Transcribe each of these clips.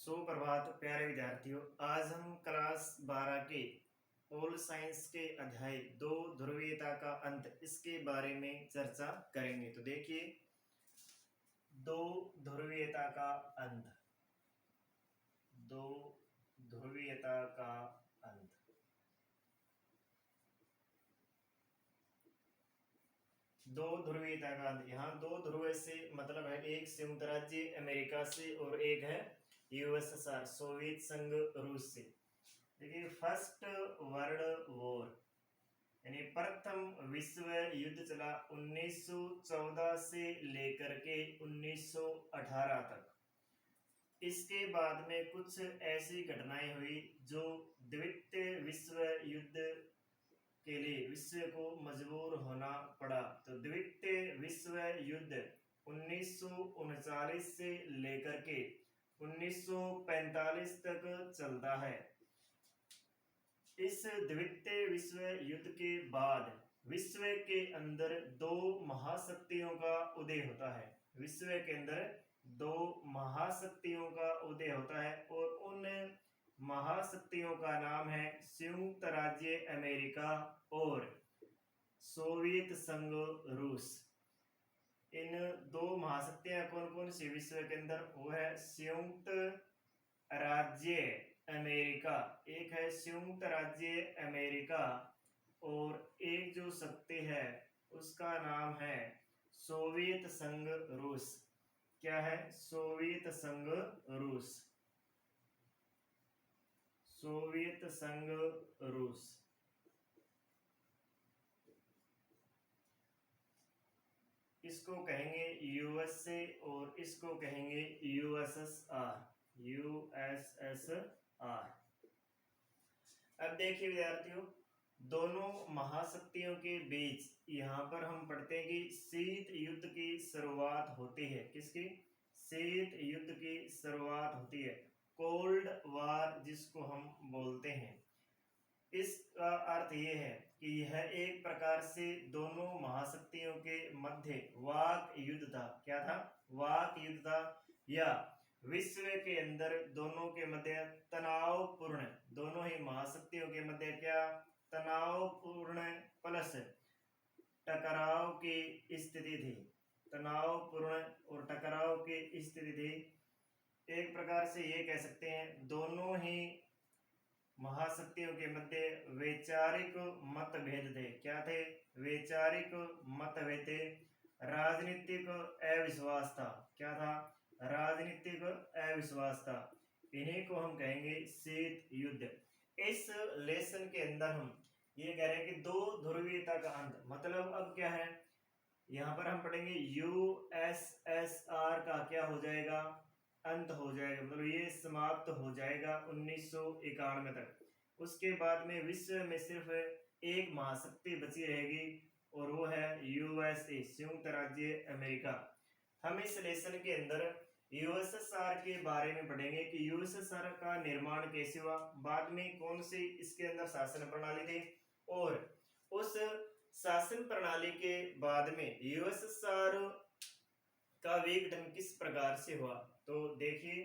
सुप्रभात प्यारे विद्यार्थियों। आज हम क्लास 12 के पोल साइंस के अध्याय 2 ध्रुवीयता का अंत इसके बारे में चर्चा करेंगे। तो देखिए, 2 ध्रुवीयता का अंत, 2 ध्रुवीयता का अंत। दो ध्रुवीयता का अंत, यहाँ दो ध्रुव से मतलब है एक संयुक्त राज्य अमेरिका से और एक है यूएसएसआर सोवियत संघ रूस से। देखिए, फर्स्ट वर्ल्ड वॉर यानी प्रथम विश्व युद्ध चला 1914 से लेकर के 1918 तक। इसके बाद में कुछ ऐसी घटनाएं हुई जो द्वितीय विश्व युद्ध के लिए विश्व को मजबूर होना पड़ा। तो द्वितीय विश्व युद्ध 1939 से लेकर के 1945 तक चलता है। इस द्वितीय विश्व युद्ध के बाद विश्व के अंदर दो महाशक्तियों का उदय होता है। विश्व के अंदर दो महाशक्तियों का उदय होता है और उन महाशक्तियों का नाम है संयुक्त राज्य अमेरिका और सोवियत संघ रूस। इन दो महाशक्तियां कौन कौन सी विश्व के अंदर? वो है संयुक्त राज्य अमेरिका, एक है संयुक्त राज्य अमेरिका और एक जो शक्ति है उसका नाम है सोवियत संघ रूस। क्या है? सोवियत संघ रूस, सोवियत संघ रूस। इसको कहेंगे यूएसए और इसको कहेंगे यूएसएसआर, यूएसएसआर। अब देखिए विद्यार्थियों, दोनों महाशक्तियों के बीच यहाँ पर हम पढ़ते हैं कि शीत युद्ध की शुरुआत होती है। किसकी? शीत युद्ध की शुरुआत होती है, कोल्ड वार जिसको हम बोलते हैं। इसका अर्थ यह है कि यह एक प्रकार से दोनों महाशक्तियों के मध्य वाक युद्ध था। क्या था? वाक युद्ध था, या विश्व के अंदर दोनों के मध्य तनावपूर्ण, दोनों ही महाशक्तियों के मध्य क्या? तनावपूर्ण प्लस टकराव की स्थिति थी। तनावपूर्ण और टकराव की स्थिति थी। एक प्रकार से ये कह सकते हैं दोनों ही महाशक्तियों के मध्य वैचारिक मतभेद थे। क्या थे? वैचारिक मतभेद थे। राजनीतिक अविश्वास था। क्या था? राजनीतिक अविश्वास था। इन्हीं को हम कहेंगे शीत युद्ध। इस लेसन के अंदर हम ये कह रहे हैं कि दो ध्रुवीयता का अंत, मतलब अब क्या है, यहाँ पर हम पढ़ेंगे यूएसएसआर का क्या हो जाएगा? अंत हो जाएगा, मतलब ये समाप्त हो जाएगा 1991 तक। उसके बाद में विश्व में सिर्फ एक महाशक्ति बची रहेगी और वो है यूएसए, संयुक्त राज्य अमेरिका। हम इस लेसन के अंदर यूएसएसआर के बारे में पढ़ेंगे कि यूएसएसआर का निर्माण कैसे हुआ, बाद में कौन सी इसके अंदर शासन प्रणाली थी और उस शासन प्रणाली के बाद में यूएसएसआर का विघटन किस प्रकार से हुआ। तो देखिए,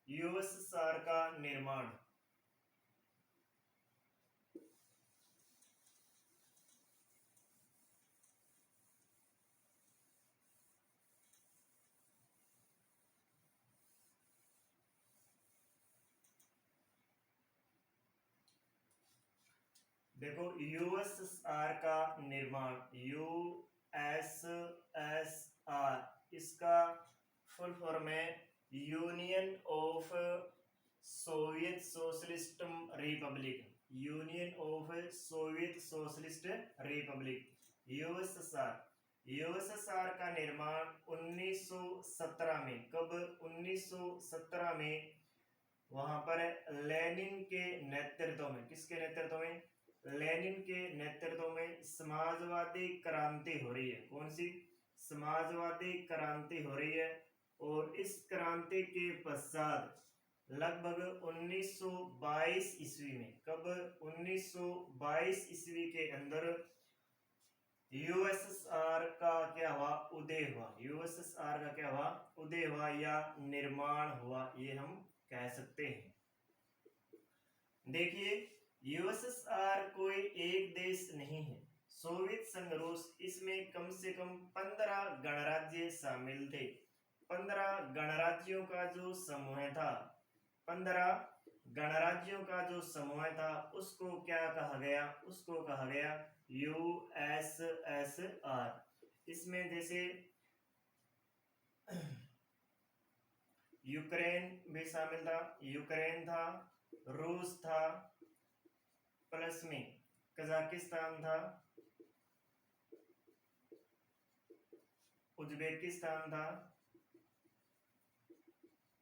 यूएसएसआर का निर्माण, देखो यूएसएसआर का निर्माण, यूएसएसआर इसका फुल फॉर्म है union of Soviet socialist Republic, union of Soviet socialist Republic, USSR. USSR का निर्माण 1917 में, कब? 1917 में वहां पर लेनिन के नेतृत्व में, किसके नेतृत्व में? लेनिन के नेतृत्व में समाजवादी क्रांति हो रही है। कौन सी? समाजवादी क्रांति हो रही है। और इस क्रांति के पश्चात लगभग 1922 ईस्वी में, कब? 1922 ईस्वी के अंदर यूएसएसआर का क्या हुआ? उदय हुआ। यूएसएसआर का क्या हुआ? उदय हुआ या निर्माण हुआ, ये हम कह सकते हैं। देखिए, यूएसएसआर कोई एक देश नहीं है। सोवियत संघ रूस, इसमें कम से कम 15 गणराज्य शामिल थे। 15 गणराज्यों का जो समूह था, 15 गणराज्यों का जो समूह था, उसको क्या कहा गया? उसको कहा गया यूएसएसआर। इसमें जैसे यूक्रेन भी शामिल था, यूक्रेन था, रूस था, प्लस में कजाकिस्तान था, उज्बेकिस्तान था।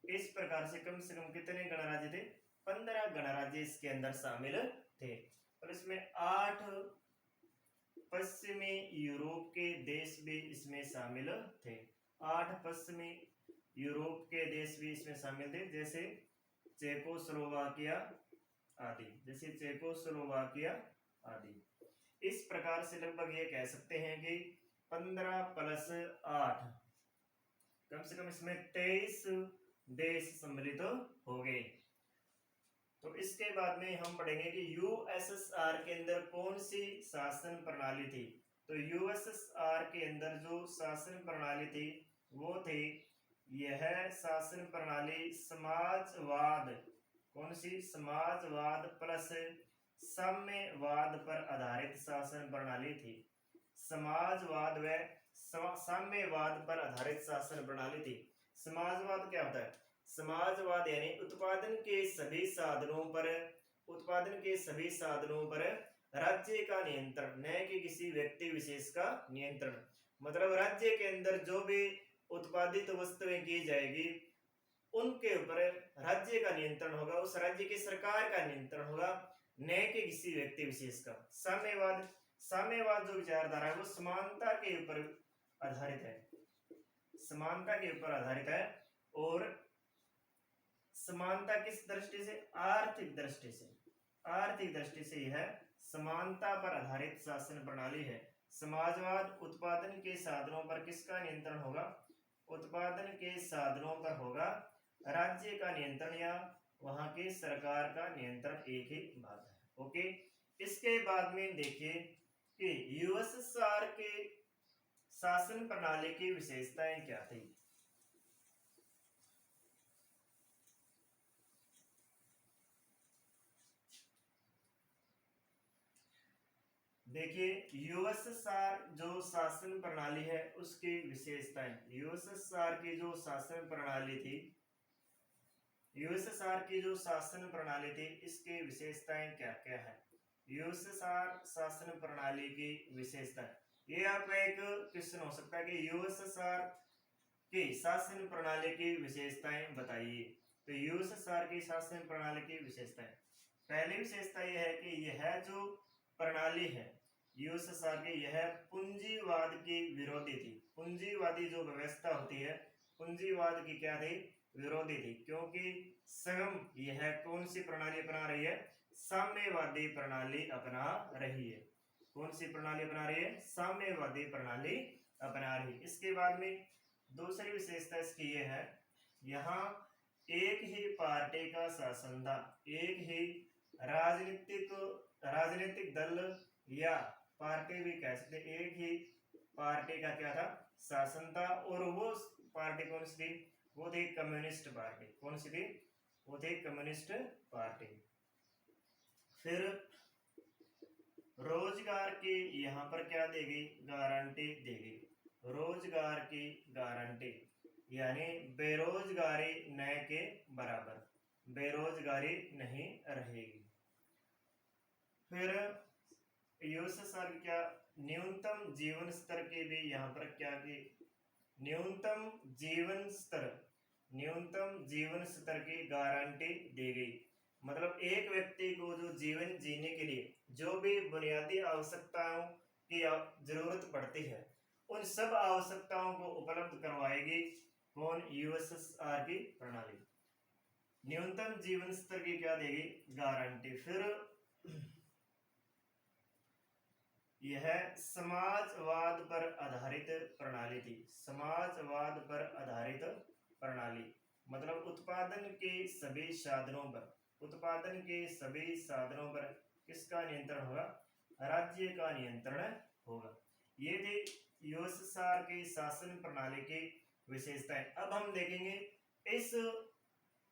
इस प्रकार से कम कितने गणराज्य थे? 15 गणराज्य इसके अंदर शामिल थे। और इसमें 8 पश्चिमी यूरोप के देश भी इसमें शामिल थे। 8 पश्चिमी यूरोप के देश भी इसमें शामिल थे, जैसे चेकोस्लोवाकिया आदि, जैसे चेकोस्लोवाकिया आदि। इस प्रकार से लगभग ये कह सकते हैं कि 15 प्लस 8, कम से कम इसमें 23 देश सम्मिलित हो गए। तो इसके बाद में हम पढ़ेंगे कि यूएसएसआर के अंदर कौन सी शासन प्रणाली थी। तो यूएसएसआर के अंदर जो शासन प्रणाली थी वो थी, यह शासन प्रणाली समाजवाद। कौन सी? समाजवाद प्लस साम्यवाद पर आधारित शासन प्रणाली थी। समाजवाद व साम्यवाद पर आधारित शासन प्रणाली थी। समाजवाद क्या होता है? समाजवाद यानी उत्पादन के सभी साधनों पर राज्य का नियंत्रण, न कि किसी व्यक्ति विशेष का नियंत्रण। मतलब राज्य के अंदर जो भी उत्पादित वस्तुएं की जाएगी उनके ऊपर राज्य का नियंत्रण होगा, उस राज्य की सरकार का नियंत्रण होगा, न कि किसी व्यक्ति विशेष का। साम्यवाद जो विचारधारा है वो समानता के ऊपर आधारित है, समानता के ऊपर आधारित है। और समानता किस दृष्टि से? आर्थिक दृष्टि से। आर्थिक दृष्टि से यह समानता पर आधारित शासन प्रणाली है। समाजवाद उत्पादन के साधनों पर किसका नियंत्रण होगा? उत्पादन के साधनों पर होगा राज्य का नियंत्रण या वहां की सरकार का नियंत्रण, एक ही बात है। ओके, इसके बाद में देखिए कि यूएसएसआर के शासन प्रणाली की विशेषताएं क्या थी। देखिए, यूएसएसआर जो शासन प्रणाली है उसकी विशेषताएं। यूएसएसआर की जो शासन प्रणाली थी, यूएसएसआर की जो शासन प्रणाली थी, इसकी विशेषताएं क्या क्या है? यूएसएसआर शासन प्रणाली की विशेषताएं, ये आपका एक क्वेश्चन हो सकता है कि यूएसएसआर की शासन प्रणाली की विशेषताएं बताइए। तो यूएसएसआर की शासन प्रणाली की विशेषताएं, पहली विशेषता यह है कि यह जो प्रणाली है यूएसएसआर की, यह पूंजीवाद की विरोधी थी। पूंजीवादी जो व्यवस्था होती है, पूंजीवाद की क्या थी? विरोधी थी। क्योंकि स्वयं यह कौन सी प्रणाली अपना रही है? साम्यवादी प्रणाली अपना रही है। कौन सी प्रणाली अपना रही है? साम्यवादी प्रणाली अपना रही है। इसके बाद में दूसरी विशेषता इसकी यह है, यहाँ एक ही पार्टी का शासन था, एक ही राजनीतिक दल या पार्टी भी कह सकते, एक ही पार्टी का क्या था? शासन था। और वो पार्टी कौन सी थी? वो थी कम्युनिस्ट पार्टी। कौन सी थी? वो थी कम्युनिस्ट पार्टी। फिर रोजगार की यहाँ पर क्या देगी? गारंटी देगी। रोजगार की गारंटी यानी बेरोजगारी न के बराबर, बेरोजगारी नहीं रहेगी। फिर यूएसएसआर की क्या? न्यूनतम जीवन स्तर की भी यहाँ पर क्या की? न्यूनतम जीवन स्तर की गारंटी दी गई। मतलब एक व्यक्ति को जो जीवन जीने के लिए जो भी बुनियादी आवश्यकताओं की जरूरत पड़ती है, उन सब आवश्यकताओं को उपलब्ध करवाएगी कौन? यूएसएसआर की प्रणाली। न्यूनतम जीवन स्तर की क्या देगी? गारंटी। फिर यह समाजवाद पर आधारित प्रणाली थी। समाजवाद पर आधारित प्रणाली मतलब उत्पादन के सभी साधनों पर, उत्पादन के सभी साधनों पर किसका नियंत्रण होगा? राज्य का नियंत्रण होगा। ये थी यूएसएसआर की शासन प्रणाली की विशेषताएं। अब हम देखेंगे इस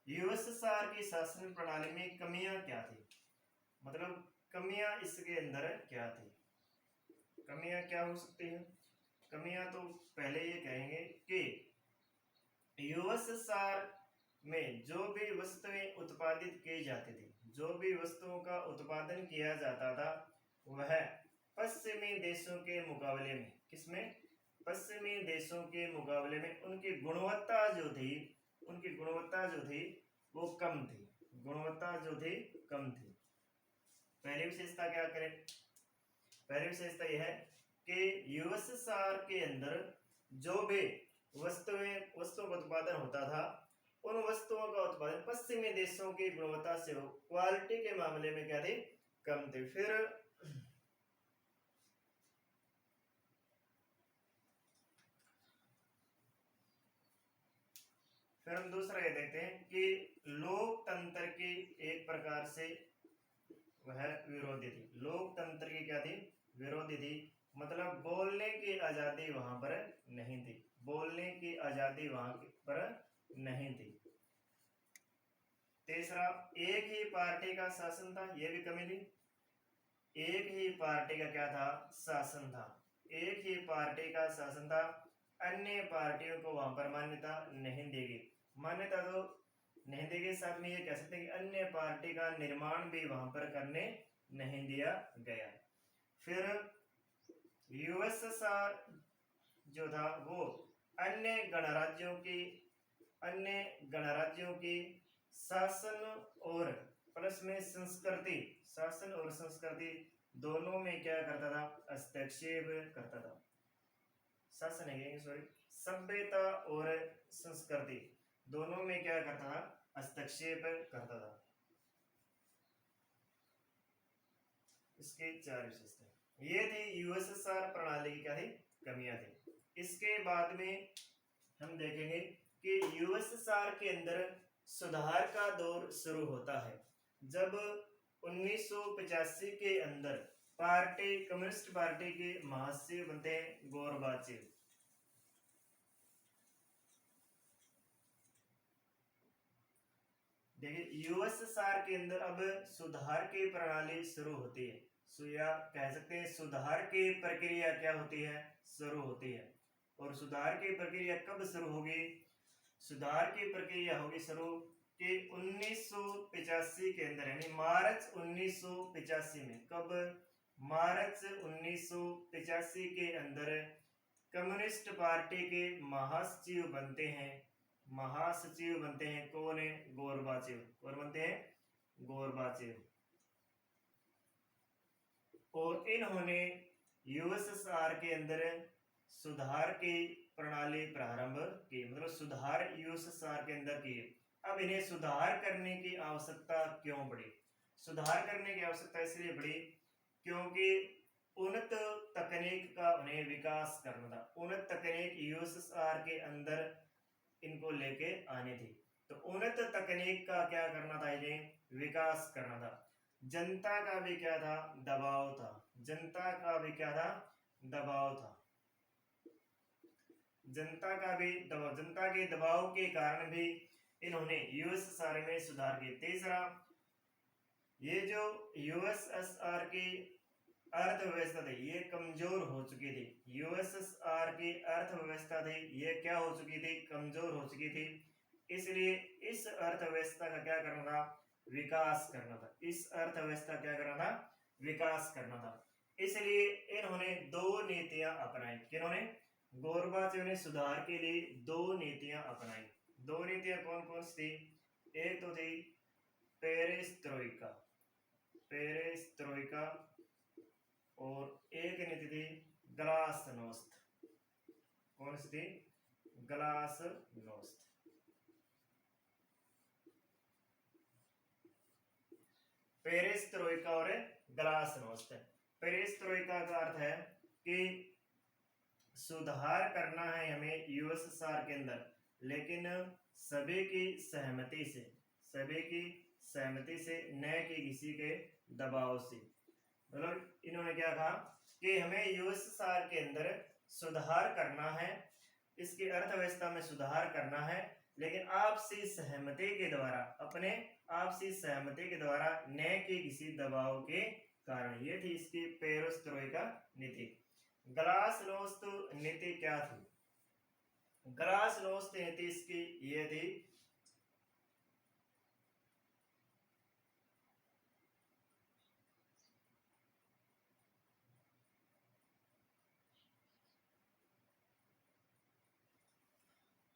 यूएसएसआर की शासन प्रणाली में कमियां क्या थी, मतलब कमियां इसके अंदर क्या थी, कमियां क्या हो सकती है? कमियां तो पहले ये कहेंगे कि यूएसएसआर में जो भी वस्तुएं उत्पादित की जाती थी, जो भी वस्तुओं का उत्पादन किया जाता था, वह पश्चिमी देशों के मुकाबले में, किसमें? पश्चिमी देशों के मुकाबले में उनकी गुणवत्ता जो थी, उनकी गुणवत्ता जो थी वो कम थी, गुणवत्ता जो थी कम थी। पहली विशेषता क्या करें? पहली विशेषता यह है कि यूएसएसआर के अंदर जो भी वस्तुओं का उत्पादन होता था, उन वस्तुओं का उत्पादन पश्चिमी देशों की गुणवत्ता से क्वालिटी के मामले में क्या थी? कम थे। फिर हम दूसरा ये देखते हैं कि लोकतंत्र की एक प्रकार से वह विरोधी थी। लोकतंत्र की क्या थी? विरोधी थी। मतलब बोलने की आजादी वहां पर नहीं थी, बोलने की आजादी वहां पर नहीं थी। तीसरा, एक ही पार्टी का शासन था, यह भी कमी थी। एक ही पार्टी का क्या था? शासन था। एक ही पार्टी का शासन था, अन्य पार्टियों को वहां पर मान्यता नहीं देगी। मान्यता तो नहीं देगी, साथ में ये कह सकते हैं कि अन्य पार्टी का निर्माण भी वहां पर करने नहीं दिया गया। फिर यूएसएसआर जो था वो अन्य गणराज्यों की शासन और प्लस में संस्कृति, शासन और संस्कृति दोनों में क्या करता था? हस्तक्षेप करता था। शासन है, सॉरी, सभ्यता और संस्कृति दोनों में क्या करता था? हस्तक्षेप करता था। इसके चार विशेषताएं ये थी यूएसएसआर प्रणाली की क्या थी? कमियां थी। इसके बाद में हम देखेंगे कि यूएसएसआर के अंदर सुधार का दौर शुरू होता है जब 1985 के अंदर कम्युनिस्ट पार्टी के महासचिव बनते हैं गोरबाचेव। देखिए यूएसएसआर के अंदर अब सुधार की प्रणाली शुरू होती है, या कह सकते हैं सुधार की प्रक्रिया क्या होती है? शुरू होती है। और सुधार की प्रक्रिया कब शुरू होगी? सुधार की प्रक्रिया होगी शुरू कि 1985 के अंदर, यानी मार्च 1985 में। कब? मार्च 1985 के अंदर कम्युनिस्ट पार्टी के महासचिव बनते हैं, कौन है? गोरबाचेव। कौन बनते हैं? गोरबाचेव। और इन्होंने यूएसएसआर के अंदर सुधार की प्रणाली प्रारंभ की, मतलब सुधार यूएसएसआर के अंदर किए। अब इन्हें सुधार करने की आवश्यकता क्यों पड़ी? सुधार करने की आवश्यकता इसलिए पड़ी क्योंकि उन्नत तकनीक का उन्हें विकास करना था। उन्नत तकनीक यूएसएसआर के अंदर इनको लेके आनी थी। तो उन्नत तकनीक का क्या करना था? इन्हें विकास करना था। जनता का भी क्या था? दबाव था। जनता का भी क्या था? दबाव था। जनता का भी दबाव, जनता के दबाव के कारण भी इन्होंने यूएसएसआर में सुधार किए। तीसरा, ये जो यूएसएसआर की अर्थव्यवस्था थी ये कमजोर हो चुकी थी। यूएसएसआर की अर्थव्यवस्था थी ये क्या हो चुकी थी? कमजोर हो चुकी थी। इसलिए इस अर्थव्यवस्था का क्या करना था? विकास करना था। इस अर्थव्यवस्था क्या करना था? विकास करना था। इसलिए इन्होंने दो नीतियां अपनाई। किन्होंने? गोरबाचेव ने सुधार के लिए दो नीतियां अपनाई। दो नीतियां कौन कौन सी थी? एक तो थी पेरेस्ट्रोइका, और एक नीति थी ग्लासनोस्त। कौन सी थी? ग्लासनोस्त। पेरेस्ट्रोइका और ग्लासनोस्त। पेरेस्ट्रोइका का अर्थ है कि सुधार करना है हमें यूएसएसआर के अंदर, लेकिन सभी की सहमति से, सभी की सहमति से, न कि किसी के दबाव से। मतलब इन्होंने क्या कहा कि हमें यूएसएसआर के अंदर सुधार करना है, इसकी अर्थव्यवस्था में सुधार करना है, लेकिन आपसी सहमति के द्वारा, अपने आपसी सहमति के द्वारा, न कि किसी दबाव के कारण। ये थी इसकी पेरोस्ट्रोइका नीति। ग्लासनोस्त नीति क्या थी? ग्लासनोस्त नीति इसकी ये थी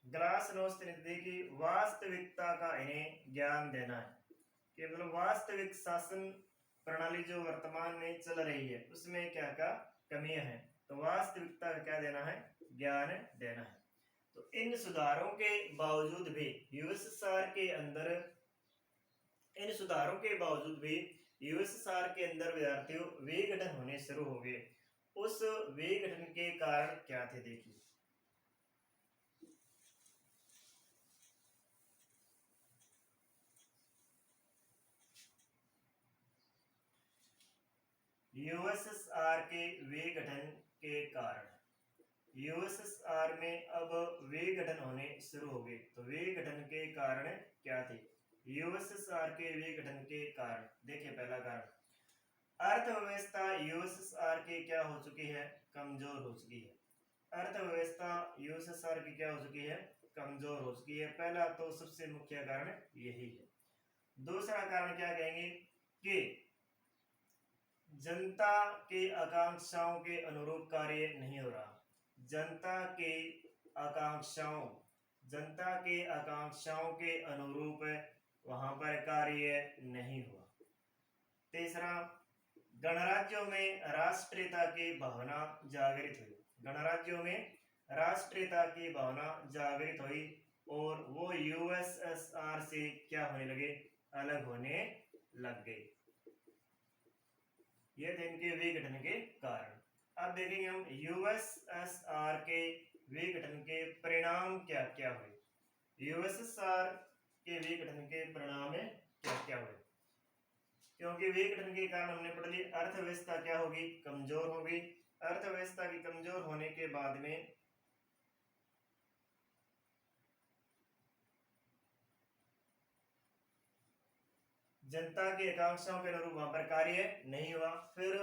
ग्लासनोस्त नीति की वास्तविकता का इन्हें ज्ञान देना है कि मतलब वास्तविक शासन प्रणाली जो वर्तमान में चल रही है उसमें क्या क्या कमियां हैं, तो वास्तविकता का क्या देना है? ज्ञान देना है। तो इन सुधारों के बावजूद भी यूएसएसआर के अंदर, इन सुधारों के बावजूद भी यूएसएसआर के अंदर विद्यार्थियों विघटन होने शुरू हो गए। उस विघटन के कारण क्या थे? देखिए, यूएसएसआर के विघटन के कारण, यूएसएसआर में अब विघटन होने शुरू हो गए। तो विघटन के कारण क्या थे? यूएसएसआर के विघटन के कारण देखिए, पहला कारण, अर्थव्यवस्था यूएसएसआर की क्या हो चुकी है? कमजोर हो चुकी है। अर्थव्यवस्था यूएसएसआर की क्या हो चुकी है? कमजोर हो चुकी है। पहला तो सबसे मुख्य कारण यही है। दूसरा कारण क्या कहेंगे कि जनता की आकांक्षाओं के अनुरूप कार्य नहीं हो रहा। जनता के आकांक्षाओं, जनता के आकांक्षाओं के अनुरूप वहां पर कार्य नहीं हुआ। तीसरा, गणराज्यों में राष्ट्रीयता की भावना जागृत हुई। गणराज्यों में राष्ट्रीयता की भावना जागृत हुई और वो यूएसएसआर से क्या होने लगे? अलग होने लग गए। ये थे इनके विघटन के कारण। अब देखेंगे हम यूएसएसआर के विघटन के परिणाम क्या क्या हुए। यूएसएसआर के विघटन के परिणाम क्या क्या हुए? क्योंकि विघटन के कारण हमने पढ़ ली, अर्थव्यवस्था क्या होगी? कमजोर होगी। अर्थव्यवस्था की कमजोर होने के बाद में जनता की आकांक्षाओं के अनुरूप वहां पर कार्य नहीं हुआ। फिर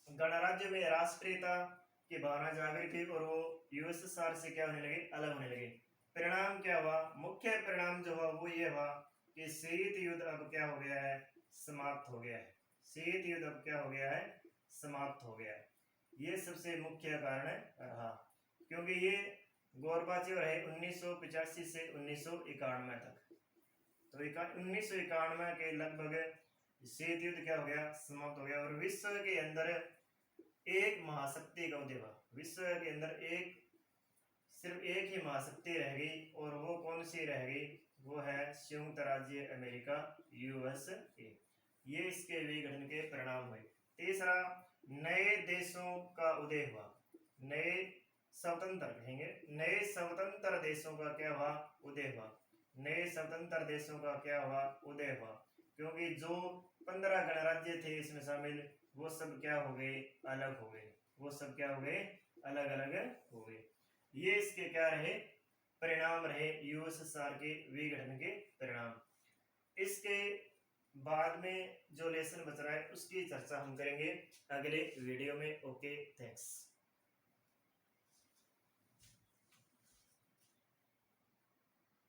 गणराज्य में राष्ट्रीयता की भावना जागृत थी और वो यूएसएसआर से क्या होने लगे? अलग होने लगे। परिणाम क्या हुआ? मुख्य परिणाम जो हुआ वो ये हुआ कि शीत युद्ध अब क्या हो गया है? समाप्त हो गया है। शीत युद्ध अब क्या हो गया है? समाप्त हो गया है। ये सबसे मुख्य कारण रहा, क्योंकि ये गोरबाचेव रहे 1985 से 1991 तक। तो 1991 के लगभग शीत युद्ध क्या हो गया? समाप्त हो गया और विश्व के अंदर एक महाशक्ति का उदय हुआ। विश्व के अंदर सिर्फ एक ही महाशक्ति रह गई और वो कौन सी रह गई? वो है संयुक्त राज्य अमेरिका, यूएसए। ये इसके विघटन के परिणाम हुए। तीसरा, नए देशों का उदय हुआ। नए स्वतंत्र कहेंगे, नए स्वतंत्र देशों का क्या हुआ? उदय हुआ। नए स्वतंत्र देशों का क्या हुआ? उदय हुआ। क्योंकि जो 15 गणराज्य थे इसमें शामिल, वो सब क्या हो गए? अलग हो गए। वो सब क्या हो गए? अलग अलग हो गए। ये इसके क्या रहे? परिणाम रहे, यूएसएसआर के विघटन के परिणाम। इसके बाद में जो लेसन बच रहा है उसकी चर्चा हम करेंगे अगले वीडियो में। Okay, thanks.